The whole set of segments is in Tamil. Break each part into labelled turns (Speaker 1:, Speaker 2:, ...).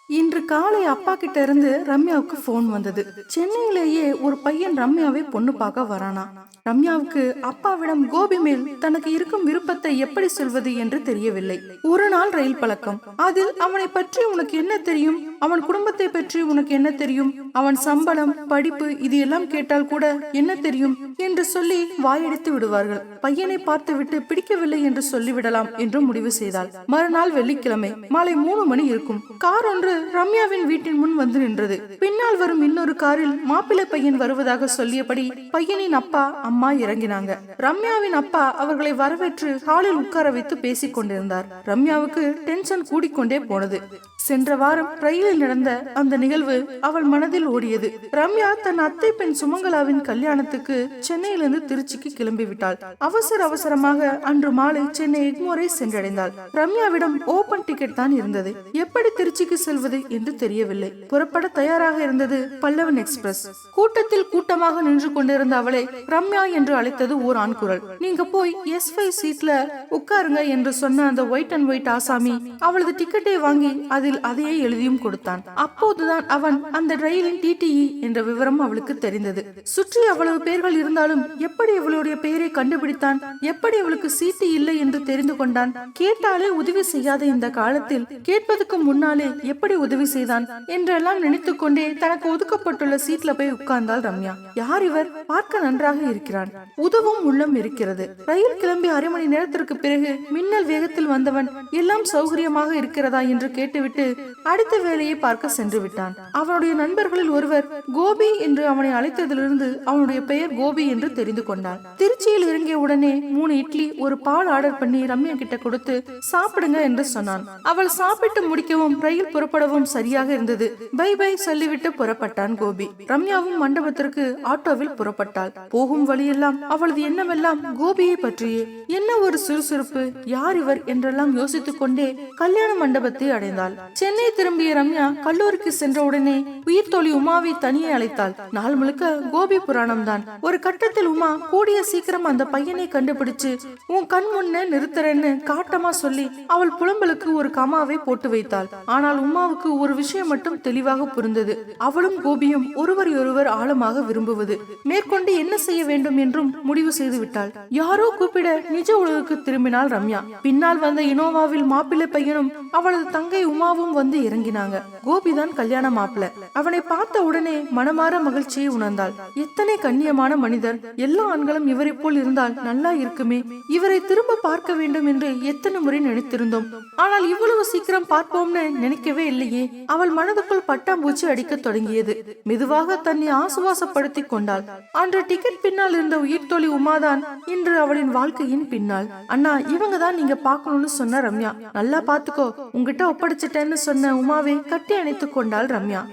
Speaker 1: இன்று காலை அப்பா கிட்ட இருந்து ரம்யாவுக்கு போன் வந்தது. சென்னையிலேயே ஒரு பையன் ரம்யாவை பொண்ணு பார்க்க வரானா. ரம்யாவுக்கு அப்பாவிடம் கோபி மேல் தனக்கு இருக்கும் விருப்பத்தை எப்படி சொல்வது என்று தெரியவில்லை. ஒரு நாள் ரயில் பழக்கம். அதில் அவனை பற்றி உனக்கு என்ன தெரியும், அவன் குடும்பத்தை பற்றி உனக்கு என்ன தெரியும், அவன் சம்பளம் படிப்பு இது எல்லாம் கேட்டால் கூட என்ன தெரியும் என்று சொல்லி வாயடித்து விடுவார்கள். பையனை பார்த்துவிட்டு பிடிக்கவில்லை என்று சொல்லிவிடலாம் என்று முடிவு செய்தாள். மறுநாள் வெள்ளிக்கிழமை மாலை 3 மணி இருக்கும். கார் ஒன்று ரம்யாவின் வீட்டின் முன் வந்து நின்றது. பின்னால் வரும் இன்னொரு காரில் மாப்பிள்ளை பையன் வருவதாக சொல்லியபடி பையனின் அப்பா அம்மா இறங்கினாங்க. ரம்யாவின் அப்பா அவர்களை வரவேற்று ஹாலில் உட்கார வைத்து பேசிக் கொண்டிருந்தார். ரம்யாவுக்கு டென்ஷன் கூடிக்கொண்டே போனது. சென்ற வாரம் ரயிலில் நடந்த அந்த நிகழ்வு அவள் மனதில் ஓடியது. ரம்யா தன் அத்தை பெண் சுமங்கலாவின் கல்யாணத்துக்கு சென்னையிலிருந்து திருச்சிக்கு கிளம்பிவிட்டாள். அவசரமாக அன்று மாலை சென்னை எக்மோரை சென்றடைந்தாள். ரம்யாவிடம் ஓபன் டிக்கெட் தான் இருந்தது. எப்படி திருச்சிக்கு செல்வது என்று தெரியவில்லை. புறப்பட தயாராக இருந்தது பல்லவன் எக்ஸ்பிரஸ். கூட்டத்தில் கூட்டமாக நின்று கொண்டிருந்த அவளை ரம்யா என்று அழைத்தது ஓர் ஆண் குரல். நீங்க போய் S5 சீட்ல உட்காருங்க என்று சொன்ன அந்த ஒயிட் அண்ட் ஒயிட் ஆசாமி அவளது டிக்கெட்டை வாங்கி அதில் அதையே எழுதியும் கொடுத்தான். அப்போதுதான் அவன் அந்த ரயிலின் TTE என்ற விவரம் அவளுக்கு தெரிந்தது. சுற்றி அவ்வளவு பேர்கள் இருந்தாலும் எப்படி இவளுடைய பெயரை கண்டுபிடித்தான், எப்படி இவளுக்கு சீட்டு இல்லை என்று தெரிந்து கொண்டான். கேட்டாலே உதவி செய்யாத இந்த காலத்தில் கேட்பதற்கு முன்னாலே எப்படி உதவி செய்தான் என்றெல்லாம் நினைத்துக் கொண்டே தனக்கு ஒதுக்கப்பட்டுள்ள சீட்ல போய் உட்கார்ந்தாள் ரம்யா. யார் இவர், பார்க்க நன்றாக இருக்கிறான், உதவும் உள்ளம் இருக்கிறது. ரயில் கிளம்பி 1/2 மணி நேரத்திற்கு பிறகு மின்னல் வேகத்தில் வந்தவன் எல்லாம் சௌகரியமாக இருக்கிறதா என்று கேட்டுவிட்டு அடுத்த வேலையை பார்க்க சென்று விட்டான். அவனுடைய நண்பர்களில் ஒருவர் கோபி என்று அவனை அழைத்ததிலிருந்து அவனுடைய பெயர் கோபி என்று தெரிந்து கொண்டான். திருச்சியில் இறங்கிய உடனே 3 இட்லி ஒரு பால் ஆர்டர் பண்ணி ரம்யா கிட்ட கொடுத்து சாப்பிடுங்க என்று சொன்னான். அவள் சாப்பிட்டு முடிக்கவும் ரயில் புறப்படவும் சரியாக இருந்தது. பை பை சொல்லிவிட்டு புறப்பட்டான் கோபி. ரம்யாவும் மண்டபத்திற்கு ஆட்டோவில் புறப்பட்டாள். போகும் வழியெல்லாம் அவளது எண்ணமெல்லாம் கோபியை பற்றியே. என்ன ஒரு சுறுசுறுப்பு, யார் இவர் என்றெல்லாம் யோசித்துக் கொண்டே கல்யாண மண்டபத்தை அடைந்தாள். சென்னை திரும்பிய ரம்யா கல்லூரிக்கு சென்ற உடனே உயிர் தோழி உமாவை தனியே அழைத்தாள். நாள் முழுக்க கோபி புராணம் தான். ஒரு கட்டத்தில் உமா கூடிய சீக்கிரம் அந்த பையனை கண்டுபிடிச்சு உன் கண் முன்ன நிறுத்துறேன்னு காட்டமா சொல்லி அவள் புலம்பலுக்கு ஒரு கமாவை போட்டு வைத்தாள். ஆனால் உமாவுக்கு ஒரு விஷயம் மட்டும் தெளிவாக புரிந்தது. அவளும் கோபியும் ஒருவர் ஆழமாக விரும்புவது. மேற்கொண்டு என்ன செய்ய வேண்டும் என்றும் முடிவு செய்து விட்டாள். யாரோ கூப்பிட நிஜ உலகுக்கு திரும்பினாள் ரம்யா. பின்னால் வந்த இனோவாவில் மாப்பிள்ளை பையனும் அவளது தங்கை உமாவும் வந்து இறங்கினாங்க. கோபிதான் கல்யாண மாப்பிள்ளை. அவனை பார்த்த உடனே மனமாற மகிழ்ச்சியை உணர்ந்தாள். எத்தனை கண்ணியமான மனிதர், எல்லா ஆண்களும் இவரை போல் இருந்தால் நல்லா இருக்குமே, இவரை திரும்ப பார்க்க வேண்டும் என்று எத்தனை முறை நினைத்திருந்தோம். ஆனால் இவ்வளவு சீக்கிரம் பார்ப்போம்னு நினைக்கவே இல்லையே. அவள் மனதுக்குள் பட்டாம்பூச்சி அடிக்க தொடங்கியது. மெதுவாக தன்னை ஆசுவாசப்படுத்திக் கொண்டாள். அன்று டிக்கெட் பின்னால் இருந்த உயிர் தோழி உமாதான் இன்று அவளின் வாழ்க்கையின் பின்னால். அண்ணா, இவங்க தான் நீங்க பார்க்கணும்னு சொன்ன ரம்யா, நல்லா பாத்துக்கோ, உங்ககிட்ட ஒப்படைச்சிட்டேன்னு சொன்ன உமாவை கட்டி அணைத்துக் கொண்டாள் ரம்யா.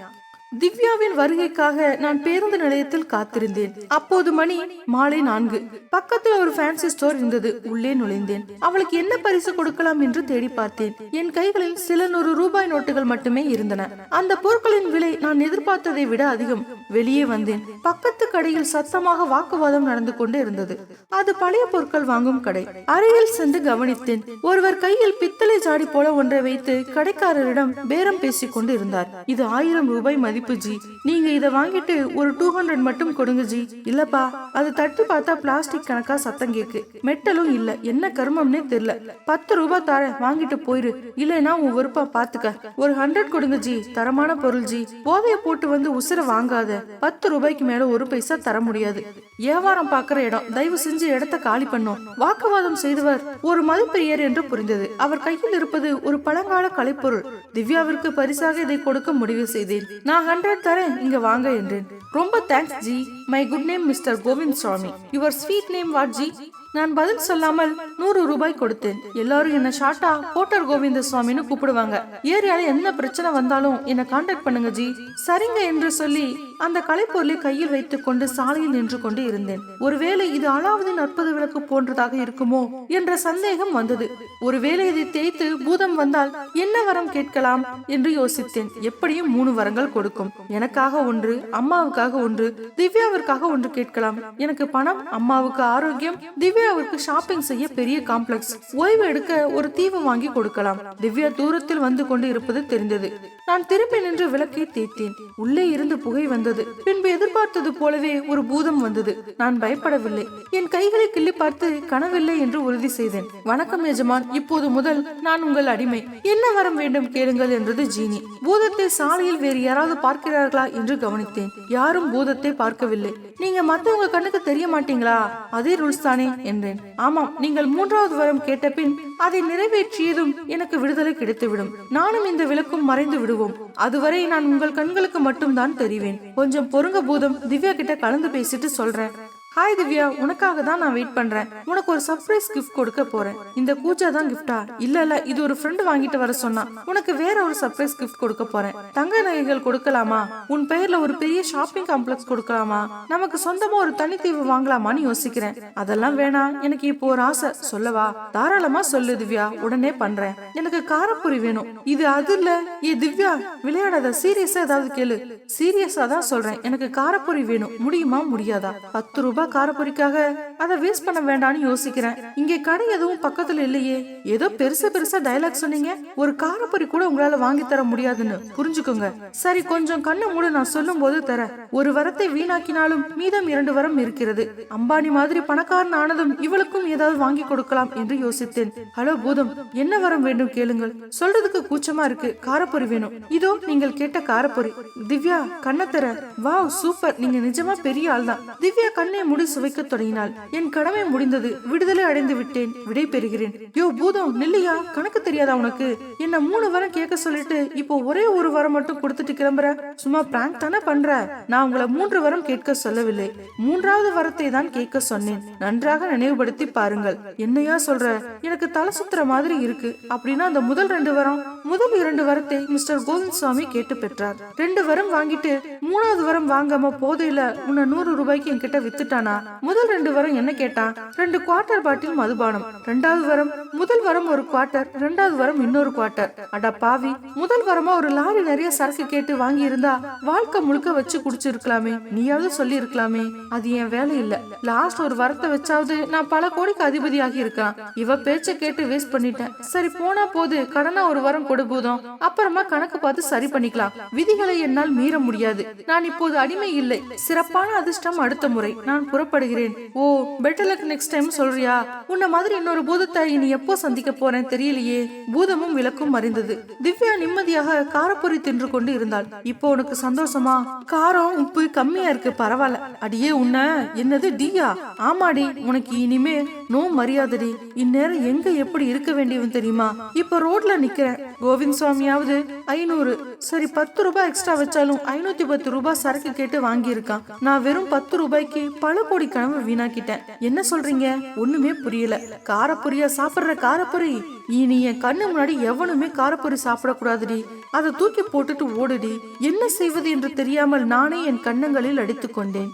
Speaker 1: திவ்யாவின் வருகைக்காக நான் பேருந்து நிலையத்தில் காத்திருந்தேன். அப்போது மணி மாலை 4. பக்கத்தில் ஒரு ஃபேன்சி ஸ்டோர் இருந்தது. உள்ளே நுழைந்தேன். அவளுக்கு என்ன பரிசு கொடுக்கலாம் என்று தேடி பார்த்தேன். என் கைகளில் சில 100 ரூபாய் நோட்டுகள் மட்டுமே இருந்தன. அந்த பொருட்களின் விலை நான் எதிர்பார்த்ததை விட அதிகம். வெளியே வந்தேன். பக்கத்து கடையில் சத்தமாக வாக்குவாதம் நடந்து கொண்டு இருந்தது. அது பழைய பொருட்கள் வாங்கும் கடை. அருகில் சென்று கவனித்தேன். ஒருவர் கையில் பித்தளை ஜாடி போல ஒன்றை வைத்து கடைக்காரரிடம் பேரம் பேசிக் கொண்டு இருந்தார். இது 1000 ரூபாய் மதிப்பு ஜி, நீங்க இத வாங்கிட்டு ஒரு 200 மட்டும் கொடுங்க ஜி. இல்லப்பா, அது தட்டு பார்த்தா பிளாஸ்டிக் கணக்கா சத்தம் கேக்கு, மெட்டலும் இல்ல, என்ன கருமம்னே தெரியல. 10 ரூபாய் தார, வாங்கிட்டு போயிரு, இல்லைன்னா உன் விருப்பா பாத்துக்க. ஒரு 100 கொடுங்க ஜி, தரமான பொருள் ஜி, போதைய போட்டு வந்து உசுர வாங்காத. 10 ரூபாய்க்கு மேல ஒரு பைசா தர முடியாது. வியாபாரம் பாக்குற இடம், தயவு செஞ்சு இடத்த காலி பண்ணோம். வாக்குவாதம் செய்தவர் ஒரு மதிப்பெரியர் என்று புரிந்தது. அவர் கையில் இருப்பது ஒரு பழங்கால கலைப்பொருள். திவ்யாவிற்கு பரிசாக இதை கொடுக்க முடிவு செய்தேன். நான் 100 தரேன், இங்க வாங்க என்றேன். ரொம்ப thanks ji. My good name mister Govind Swami. Your sweet name what ji? நான் பதில் சொல்லாமல் 100 ரூபாய் கொடுத்தேன். எல்லாரும் என்ன ஷார்ட்டா கோட்டர் கோவிந்த சுவாமின்னு கூப்பிடுவாங்க. ஏரியால என்ன பிரச்சனை வந்தாலும் என்ன கான்டாக்ட் பண்ணுங்க ஜி. சரிங்க என்று சொல்லி அந்த கலைப்பொருளை கையில் வைத்துக் கொண்டு சாலையில் நின்று கொண்டு இருந்தேன். ஒருவேளை இது அலாவுதீன் அற்புத விளக்கு போன்றதாக இருக்குமோ என்ற சந்தேகம் வந்தது. ஒருவேளை இதை தேய்த்து பூதம் வந்தால் என்ன வரம் கேட்கலாம் என்று யோசித்தேன். எப்படியும் 3 வரங்கள் கொடுக்கும். எனக்காக ஒன்று, அம்மாவுக்காக ஒன்று, திவ்யாவிற்காக ஒன்று கேட்கலாம். எனக்கு பணம், அம்மாவுக்கு ஆரோக்கியம், திவ்யா திவ்யாவிற்கு ஷாப்பிங் செய்ய பெரிய காம்ப்ளெக்ஸ், ஓய்வு எடுக்க ஒரு தீவு வாங்கி கொடுக்கலாம். திவ்யா தூரத்தில் வந்து கொண்டு இருப்பது தெரிந்தது. நான் திரும்பி நின்று விளக்கை தேய்த்தேன். உள்ளே இருந்து புகை வந்தது. பின்பு எதிர்பார்த்தது போலவே ஒரு பூதம் வந்தது. நான் பயப்படவில்லை. என் கைகளை கிள்ளி பார்த்து கனவில்லை என்று உறுதி செய்தேன். வணக்கம் எஜமான், இப்போது முதல் நான் உங்கள் அடிமை. என்ன வரம் வேண்டும் கேளுங்கள் என்றது ஜீனி. பூதத்தை சாலையில் வேறு யாராவது பார்க்கிறார்களா என்று கவனித்தேன். யாரும் பூதத்தை பார்க்கவில்லை. நீங்க மத்தவங்க கண்ணுக்கு தெரிய மாட்டீங்களா? அதே ரூல்ஸ் தானே என்றேன். ஆமாம், நீங்கள் 3வது வரம் கேட்ட பின் அதை நிறைவேற்றியதும் எனக்கு விடுதலை கிடைத்துவிடும். நானும் இந்த விளக்கும் மறைந்து விடுவோம். அதுவரை நான் உங்கள் கண்களுக்கு மட்டும்தான் தெரிவேன். கொஞ்சம் பொறுங்க பூதம், திவ்யா கிட்ட கலந்து பேசிட்டு சொல்றேன். ஹாய் திவ்யா, உனக்காக தான் நான் வெயிட் பண்றேன். உனக்கு ஒரு சர்ப்ரைஸ் கிஃப்ட் கொடுக்க போறேன். இந்த கூச்சா தான் கிஃப்டா? இல்ல, இது ஒரு ஃப்ரெண்ட் வாங்கிட்டு வர சொன்னா. உனக்கு வேற ஒரு சர்ப்ரைஸ் கிஃப்ட் கொடுக்க போறேன். தங்க நகைகள் கொடுக்கலாமா? உன் பெயர்ல ஒரு பெரிய ஷாப்பிங் காம்ப்ளெக்ஸ் கொடுக்கலாமா? நமக்கு சொந்தமா ஒரு தனித்தீவு வாங்கலாமான்னு யோசிக்கிறேன். அதெல்லாம் வேணாம், எனக்கு இப்போ ஒரு ஆசை. சொல்லவா? தாராளமா சொல்லு திவ்யா, உடனே பண்றேன். எனக்கு காரப்பொரி வேணும். இது அது இல்ல. ஏ திவ்யா, விளையாடாத, சீரியஸா ஏதாவது கேளு. சீரியஸா தான் சொல்றேன், எனக்கு காரப்பொரி வேணும். முடியுமா முடியாதா? 10 ரூபாய் காரப்பொரிக்காக அதை வேஸ்ட் பண்ண வேண்டாம்னு யோசிக்கிறேன். இங்கே கடை எதுவும் பக்கத்துல இல்லையே. ஏதோ பெருசா டைலாக் சொன்னீங்க. ஒரு காரப்பொரி கூட உங்களால வாங்கி தர முடியாதுன்னு புரிஞ்சுக்கோங்க. சரி, கொஞ்சம் கண்ணை மூடு, நான் சொல்லும் போது தர. ஒரு வரத்தை வீணாக்கினாலும் மீதம் 2 வரம் இருக்கிறது. அம்பானி மாதிரி பணக்காரன் ஆனதும் இவளுக்கும் ஏதாவது வாங்கி கொடுக்கலாம் என்று யோசித்தேன். ஹலோ பூதம், என்ன வரம் வேண்டும் கேளுங்கள். சொல்றதுக்கு கூச்சமா இருக்கு. காரப்பொரி வேணும். இதோ நீங்கள் கேட்ட காரப்பொரி. திவ்யா கண்ணை தர. வாவ், சூப்பர், நீங்க நிஜமா பெரிய ஆள் தான். திவ்யா கண்ணை முடி சுவைக்க தொடங்கினாள். என் கடமை முடிந்தது. விடுதலை அடைந்து விட்டேன். விடை பெறுகிறேன். யோ பூதம், நில்லையா? கணக்கு தெரியாதா உனக்கு? என்ன 3 வரம் கேட்க சொல்லிட்டு இப்போ ஒரே ஒரு வரம் மட்டும் கொடுத்துட்டு கிளம்புற? சும்மா பிராங்க் தானே பண்ற? நான் உங்களை 3 வரம் கேட்க சொல்லவில்லை. 3வது வரத்தை தான் கேட்க சொன்னேன். நன்றாக நினைவுபடுத்தி பாருங்கள். என்னையா சொல்ற? எனக்கு தலை சுத்துற மாதிரி இருக்கு. அப்படின்னா அந்த முதல் 2 வரம், முதல் 2 வரத்தை மிஸ்டர் கோவிந்த்சாமி கேட்டு பெற்றார். 2 வரம் வாங்கிட்டு 3வது வரம் வாங்காம போதையில உன்னை 100 ரூபாய்க்கு என்கிட்ட வித்துட்டானா? முதல் 2 வரம் என்ன கேட்டான்? 2 குவார்டர் பாட்டில் மதுபானம். 2வது வரம், முதல் வரம் ஒரு குவார்டர், 2வது வரம் இன்னொரு குவார்டர். அட பாவி, முதல் வரமா ஒரு லாரி நிறைய சரக்கு கேட்டு வாங்கி இருந்தா வாழ்க்கை முழுக்க வச்சு குடிச்சிருக்கலாமே. நீயாவது சொல்லி இருக்கலாமே. அது என் வேலை இல்ல. லாஸ்ட் ஒரு வரத்தை வச்சாவது நான் பல கோடிக்கு அதிபதியாகி இருக்கான். இவ பேச்ச கேட்டு வேஸ்ட் பண்ணிட்டேன். சரி, போனா போது. கடனா ஒரு வரம் கொடுபோதும், அப்புறமா கணக்கு பார்த்து சரி பண்ணிக்கலாம். விதிகளை என்னால் மீற முடியாது. நான் இப்போது அடிமை இல்லை. சிறப்பான அதிர்ஷ்டம் அடுத்த முறை. நான் புறப்படுகிறேன். ஓ, பெட்டர் லக் நெக்ஸ்ட் டைம் சொல்றியா? உன்ன மாதிரி இன்னொரு பூதத்தை நீ எப்போ சந்திக்க போறேன் தெரியலையே. பூதமும் விளக்கும் மறைந்தது. திவ்யா நிம்மதியாக காரப்பொரி தின்று கொண்டு இருந்தாள். இப்போ உனக்கு சந்தோஷமா? காரம் உப்பு கம்மியா இருக்கு, பரவாயில்ல. அடியே உன்ன என்னது டியா? ஆமாடி, உனக்கு இனிமே நோ மரியாதடி. இந்நேரம் எங்க எப்படி இருக்க வேண்டியவன் தெரியுமா? இப்ப ரோட்ல நிக்கிறேன். கோவிந்த் சுவாமியாவது 500, சரி 10 ரூபாய் எக்ஸ்ட்ரா வச்சாலும் 510 ரூபாய் சரக்கு கேட்டு வாங்கி இருக்கான். நான் வெறும் 10 ரூபாய்க்கு பல கோடி கனவு வீணாக்கிட்டேன். என்ன சொல்றீங்க? ஒண்ணுமே புரியல. காரப்பொரியா சாப்பிடுற காரப்பொரி? இனி என் கண்ணு முன்னாடி எவனுமே காரப்பொரி சாப்பிடக்கூடாதுடி. அதை தூக்கி போட்டுட்டு ஓடுடி. என்ன செய்வது என்று தெரியாமல் நானே என் கண்ணங்களில் அடித்துக் கொண்டேன்.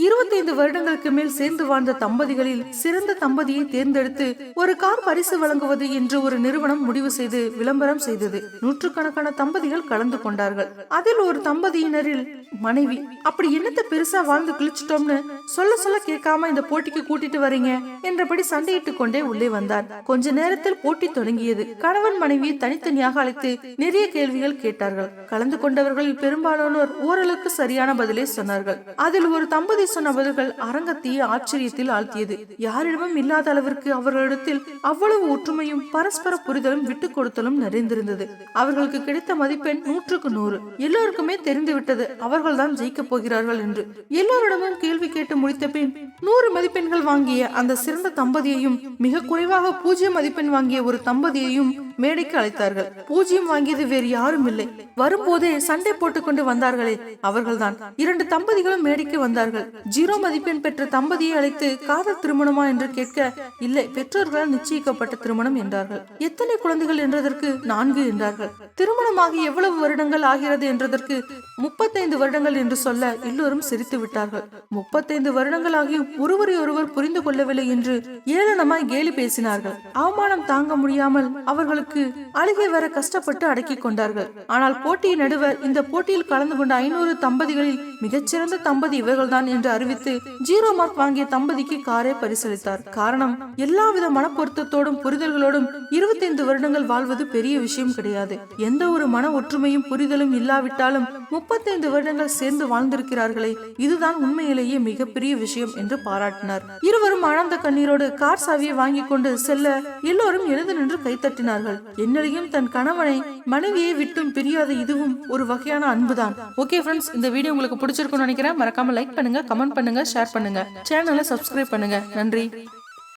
Speaker 1: 25 வருடங்களுக்கு மேல் சேர்ந்து வாழ்ந்த தம்பதிகளில் சிறந்த தம்பதியை தேர்ந்தெடுத்து ஒரு கார் பரிசு வழங்குவது என்று ஒரு நிறுவனம் முடிவு செய்து விளம்பரம் செய்தது. 100கணக்கான தம்பதிகள் கலந்து கொண்டார்கள். அதில் ஒரு தம்பதியினரில் மனைவி, அப்படி என்னத்தை பெருசா வாழ்ந்து கிழிச்சிட்டோம்னு சொல்ல கேட்காம இந்த போட்டிக்கு கூட்டிட்டு வரீங்க என்றபடி சண்டையிட்டு கொண்டே உள்ளே வந்தார். கொஞ்ச நேரத்தில் போட்டி தொடங்கியது. கணவன் மனைவியை தனித்தனியாக அழைத்து நிறைய கேள்விகள் கேட்டார்கள். கலந்து கொண்டவர்களில் பெரும்பாலானோர் ஓரளவுக்கு சரியான பதிலை சொன்னார்கள். அதில் ஒரு தம்பதி சொன்ன பதில்கள் அரங்கத்தையே ஆச்சரியத்தில் ஆழ்த்தியது. யாரிடமும் இல்லாத அளவிற்கு அவர்களிடத்தில் அவ்வளவு ஒற்றுமையும் பரஸ்பர புரிதலும் விட்டு கொடுத்தலும் நிறைந்திருந்தது. அவர்களுக்கு கிடைத்த மதிப்பெண் 100க்கு 100. எல்லோருக்குமே தெரிந்துவிட்டது அவர்கள் தான் ஜெயிக்க போகிறார்கள் என்று. எல்லோரிடமும் கேள்வி கேட்டு முடித்த பின் 100 மதிப்பெண்கள் வாங்கிய அந்த சிறந்த தம்பதியையும் மிக குறைவாக 0 மதிப்பெண் வாங்கிய ஒரு தம்பதியையும் மேடைக்கு அழைத்தார்கள். 0 வாங்கியது வேறு யாரும் இல்லை. வரும்போதே சண்டை போட்டுக் கொண்டு வந்தார்களே, அவர்கள்தான். 2 தம்பதிகளும் மேடைக்கு வந்தார்கள். 0 மதிப்பெண் பெற்ற தம்பதியை அழைத்து காதல் திருமணமா என்று கேட்க, இல்லை, பெற்றோர்களால் நிச்சயிக்கப்பட்ட திருமணம் என்றார்கள். எத்தனை குழந்தைகள் என்றதற்கு 4 என்றார்கள். திருமணமாகி எவ்வளவு வருடங்கள் ஆகிறது என்றதற்கு 35 வருடங்கள் என்று சொல்ல எல்லோரும் சிரித்து விட்டார்கள். 35 வருடங்கள் ஆகியும் ஒருவரை ஒருவர் புரிந்து கொள்ளவில்லை என்று ஏளனமாய் கேலி பேசினார்கள். அவமானம் தாங்க முடியாமல் அவர்களுக்கு அழுகை வர கஷ்டப்பட்டு அடக்கி கொண்டார்கள். ஆனால் போட்டியின் நடுவர் இந்த போட்டியில் கலந்து கொண்ட 500 தம்பதிகளில் மிகச்சிறந்த தம்பதி இவர்கள்தான் என்று அறிவித்து 0 மார்க் வாங்கிய தம்பதிக்கு காரை பரிசளித்தார். காரணம், எல்லாவித மனப்பொருத்தத்தோடும் புரிதல்களோடும் 25 வருடங்கள் வாழ்வது பெரிய விஷயம் கிடையாது. எந்த ஒரு மன ஒற்றுமையும் புரிதலும் இல்லாவிட்டாலும் 35 வருடங்கள் சேர்ந்து வாழ்ந்திருக்கிறார்களே, இதுதான் உண்மையிலேயே மிகப்பெரிய விஷயம் என்று பாராட்டினார். இருவரும் ஆழ்ந்த கண்ணீரோடு கார் சாவியை வாங்கி கொண்டு செல்ல எல்லோரும் எழுந்து நின்று கைத்தட்டினார்கள். என்னையும் தன் கணவனை மனைவியை விட்டும் பிரியாத இதுவும் ஒரு வகையான அன்புதான். ஓகே ஃப்ரெண்ட்ஸ், இந்த வீடியோ உங்களுக்கு பிடிச்சிருக்கும்னு நினைக்கிறேன். மறக்காம லைக் பண்ணுங்க, கமெண்ட் பண்ணுங்க, ஷேர் பண்ணுங்க, சேனலை சப்ஸ்கிரைப் பண்ணுங்க. நன்றி.